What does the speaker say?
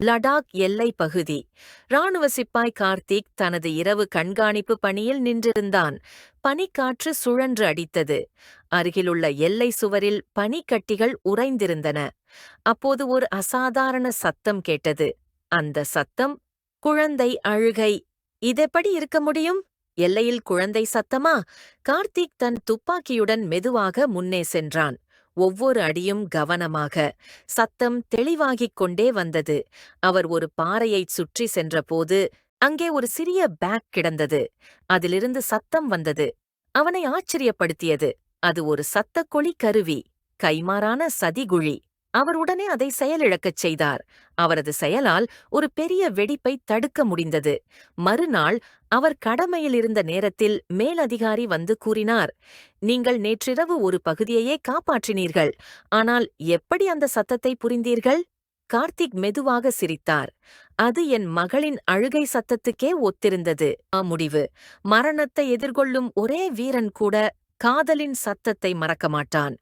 லடாக் எல்லை பகுதி. இராணுவ சிப்பாய் கார்த்திக் தனது இரவு கண்காணிப்பு பணியில் நின்றிருந்தான். பனிக்காற்று சுழன்று அடித்தது. அருகிலுள்ள எல்லை சுவரில் பனிக்கட்டிகள் உறைந்திருந்தன. அப்போது ஒரு அசாதாரண சத்தம் கேட்டது. அந்த சத்தம் குழந்தை அழுகை. இதெப்படி இருக்க முடியும்? எல்லையில் குழந்தை சத்தமா? கார்த்திக் தன் துப்பாக்கியுடன் மெதுவாக முன்னே சென்றான். ஒவ்வொரு அடியும் கவனமாக. சத்தம் தெளிவாகிக் கொண்டே வந்தது. அவர் ஒரு பாறையைச் சுற்றி சென்றபோது அங்கே ஒரு சிறிய பேக் கிடந்தது. அதிலிருந்து சத்தம் வந்தது. அவனை ஆச்சரியப்படுத்தியது. அது ஒரு சத்தக்கொளி கருவி. கைமாறான சதிகுழி. அவர் உடனே அதை செயலிழக்கச் செய்தார். அவரது செயலால் ஒரு பெரிய வெடிப்பை தடுக்க முடிந்தது. மறுநாள் அவர் கடமையில் இருந்த நேரத்தில் மேலதிகாரி வந்து கூறினார், நீங்கள் நேற்றிரவு ஒரு பகுதியையே காப்பாற்றினீர்கள். ஆனால் எப்படி அந்த சத்தத்தை புரிந்தீர்கள்? கார்த்திக் மெதுவாக சிரித்தார். அது என் மகளின் அழுகை சத்தத்துக்கே ஒத்திருந்தது. முடிவு. மரணத்தை எதிர்கொள்ளும் ஒரே வீரன் கூட காதலின் சத்தத்தை மறக்க மாட்டான்.